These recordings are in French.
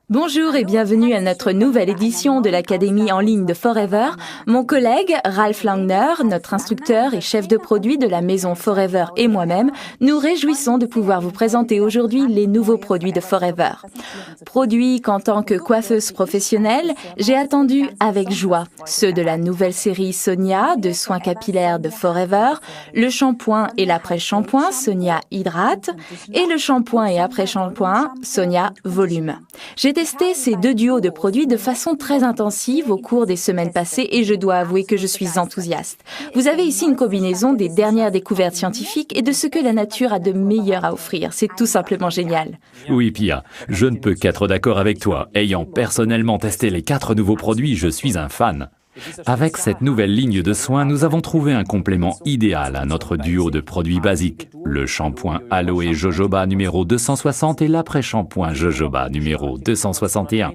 Bonjour et bienvenue à notre nouvelle édition de l'Académie en ligne de Forever. Mon collègue Ralph Langner, notre instructeur et chef de produit de la maison Forever et moi-même, nous réjouissons de pouvoir vous présenter aujourd'hui les nouveaux produits de Forever. Produits qu'en tant que coiffeuse professionnelle, j'ai attendu avec joie. Ceux de la nouvelle série Sonia de soins capillaires de Forever, le shampoing et l'après-shampoing Sonia Hydrate et le shampoing et après-shampoing Sonia Volume. J'ai testé ces deux duos de produits de façon très intensive au cours des semaines passées et je dois avouer que je suis enthousiaste. Vous avez ici une combinaison des dernières découvertes scientifiques et de ce que la nature a de meilleur à offrir. C'est tout simplement génial. Oui, Pia, je ne peux qu'être d'accord avec toi. Ayant personnellement testé les 4 nouveaux produits, je suis un fan. Avec cette nouvelle ligne de soins, nous avons trouvé un complément idéal à notre duo de produits basiques. Le shampoing Aloe Jojoba numéro 260 et l'après-shampoing Jojoba numéro 261.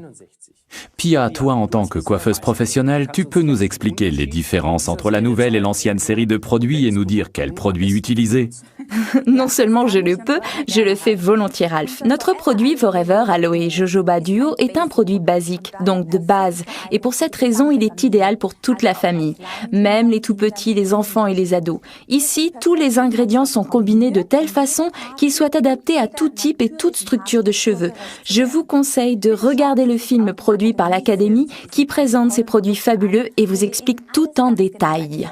Pia, toi en tant que coiffeuse professionnelle, tu peux nous expliquer les différences entre la nouvelle et l'ancienne série de produits et nous dire quels produits utiliser? Non seulement je le peux, je le fais volontiers, Ralph. Notre produit Forever Aloe Jojoba Duo est un produit basique, donc de base. Et pour cette raison, il est idéal pour toute la famille, même les tout-petits, les enfants et les ados. Ici, tous les ingrédients sont combinés de telle façon qu'ils soient adaptés à tout type et toute structure de cheveux. Je vous conseille de regarder le film produit par l'Académie qui présente ces produits fabuleux et vous explique tout en détail.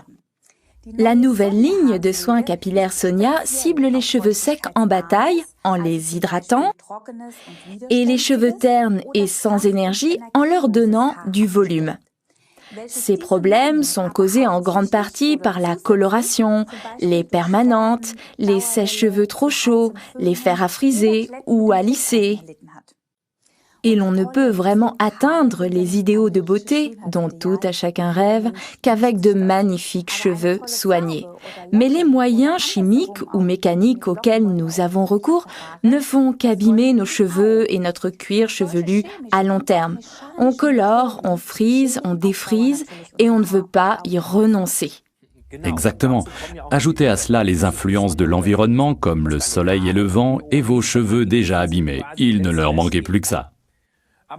La nouvelle ligne de soins capillaires Sonia cible les cheveux secs en bataille en les hydratant et les cheveux ternes et sans énergie en leur donnant du volume. Ces problèmes sont causés en grande partie par la coloration, les permanentes, les sèche-cheveux trop chauds, les fers à friser ou à lisser. Et l'on ne peut vraiment atteindre les idéaux de beauté, dont tout à chacun rêve, qu'avec de magnifiques cheveux soignés. Mais les moyens chimiques ou mécaniques auxquels nous avons recours ne font qu'abîmer nos cheveux et notre cuir chevelu à long terme. On colore, on frise, on défrise et on ne veut pas y renoncer. Exactement. Ajoutez à cela les influences de l'environnement comme le soleil et le vent et vos cheveux déjà abîmés. Il ne leur manquait plus que ça.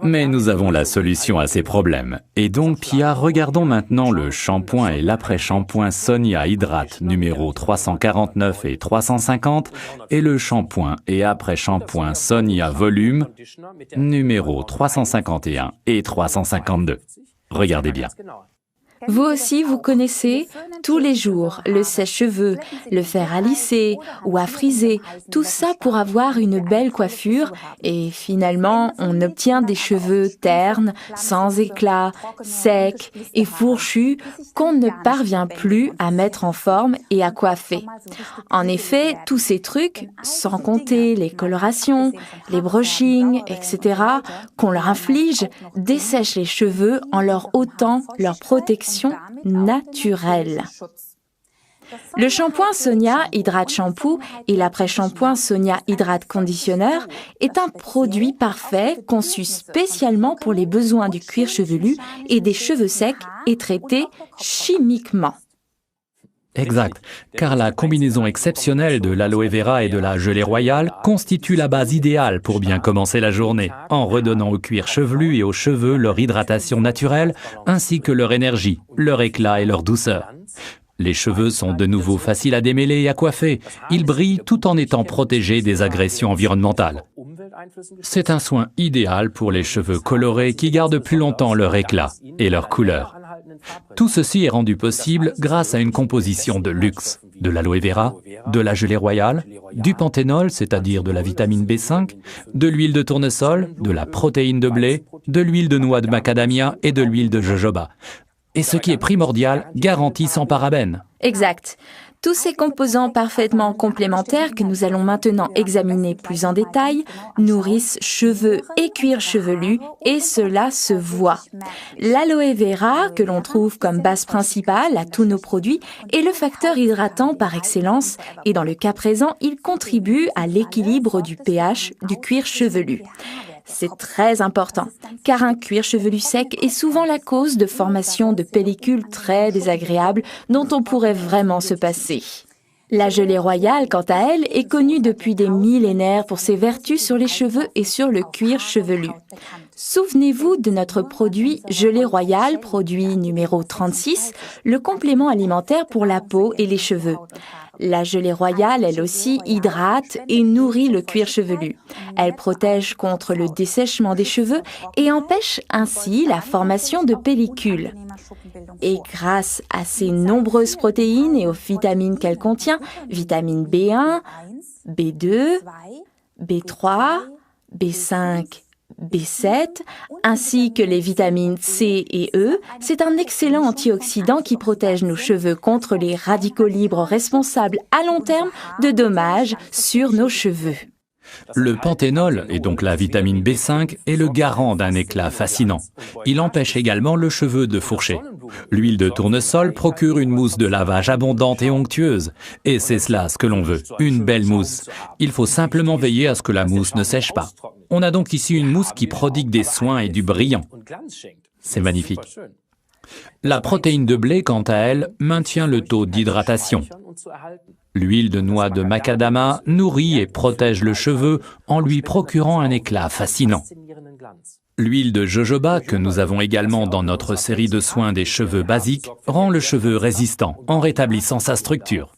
Mais nous avons la solution à ces problèmes. Et donc, Pia, regardons maintenant le shampoing et l'après-shampoing Sonia Hydrate numéro 349 et 350 et le shampoing et après-shampoing Sonia Volume numéro 351 et 352. Regardez bien. Vous aussi, vous connaissez tous les jours le sèche-cheveux, le fer à lisser ou à friser, tout ça pour avoir une belle coiffure et finalement, on obtient des cheveux ternes, sans éclat, secs et fourchus qu'on ne parvient plus à mettre en forme et à coiffer. En effet, tous ces trucs, sans compter les colorations, les brushings, etc., qu'on leur inflige, dessèchent les cheveux en leur ôtant leur protection naturelle. Le shampoing Sonia Hydrate Shampoo et l'après-shampoing Sonia Hydrate Conditioner est un produit parfait conçu spécialement pour les besoins du cuir chevelu et des cheveux secs et traité chimiquement. Exact, car la combinaison exceptionnelle de l'aloe vera et de la gelée royale constitue la base idéale pour bien commencer la journée, en redonnant au cuir chevelu et aux cheveux leur hydratation naturelle, ainsi que leur énergie, leur éclat et leur douceur. Les cheveux sont de nouveau faciles à démêler et à coiffer. Ils brillent tout en étant protégés des agressions environnementales. C'est un soin idéal pour les cheveux colorés qui gardent plus longtemps leur éclat et leur couleur. Tout ceci est rendu possible grâce à une composition de luxe, de l'aloe vera, de la gelée royale, du panthénol, c'est-à-dire de la vitamine B5, de l'huile de tournesol, de la protéine de blé, de l'huile de noix de macadamia et de l'huile de jojoba. Et ce qui est primordial, garanti sans parabènes. Exact. Tous ces composants parfaitement complémentaires que nous allons maintenant examiner plus en détail nourrissent cheveux et cuir chevelu et cela se voit. L'aloe vera, que l'on trouve comme base principale à tous nos produits, est le facteur hydratant par excellence et dans le cas présent, il contribue à l'équilibre du pH du cuir chevelu. C'est très important, car un cuir chevelu sec est souvent la cause de formation de pellicules très désagréables dont on pourrait vraiment se passer. La gelée royale, quant à elle, est connue depuis des millénaires pour ses vertus sur les cheveux et sur le cuir chevelu. Souvenez-vous de notre produit Gelée Royale, produit numéro 36, le complément alimentaire pour la peau et les cheveux. La gelée royale, elle aussi, hydrate et nourrit le cuir chevelu. Elle protège contre le dessèchement des cheveux et empêche ainsi la formation de pellicules. Et grâce à ses nombreuses protéines et aux vitamines qu'elle contient, vitamine B1, B2, B3, B5, B7, ainsi que les vitamines C et E, c'est un excellent antioxydant qui protège nos cheveux contre les radicaux libres responsables à long terme de dommages sur nos cheveux. Le panthénol, et donc la vitamine B5, est le garant d'un éclat fascinant. Il empêche également le cheveu de fourcher. L'huile de tournesol procure une mousse de lavage abondante et onctueuse. Et c'est cela ce que l'on veut, une belle mousse. Il faut simplement veiller à ce que la mousse ne sèche pas. On a donc ici une mousse qui prodigue des soins et du brillant. C'est magnifique. La protéine de blé, quant à elle, maintient le taux d'hydratation. L'huile de noix de macadamia nourrit et protège le cheveu en lui procurant un éclat fascinant. L'huile de jojoba, que nous avons également dans notre série de soins des cheveux basiques, rend le cheveu résistant en rétablissant sa structure.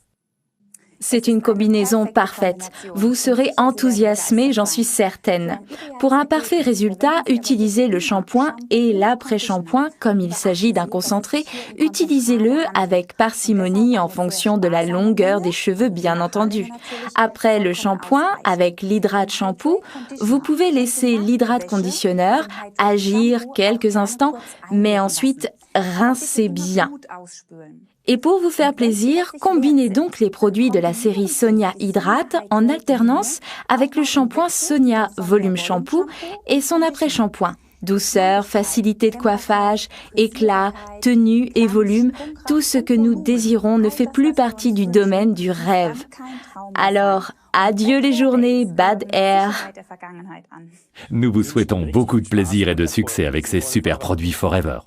C'est une combinaison parfaite. Vous serez enthousiasmé, j'en suis certaine. Pour un parfait résultat, utilisez le shampoing et l'après-shampoing comme il s'agit d'un concentré. Utilisez-le avec parcimonie en fonction de la longueur des cheveux, bien entendu. Après le shampoing, avec l'hydrate shampoo, vous pouvez laisser l'hydrate conditionneur agir quelques instants, mais ensuite rincez bien. Et pour vous faire plaisir, combinez donc les produits de la série Sonia Hydrate en alternance avec le shampoing Sonia Volume Shampoo et son après-shampoing. Douceur, facilité de coiffage, éclat, tenue et volume, tout ce que nous désirons ne fait plus partie du domaine du rêve. Alors, adieu les journées bad air. Nous vous souhaitons beaucoup de plaisir et de succès avec ces super produits Forever.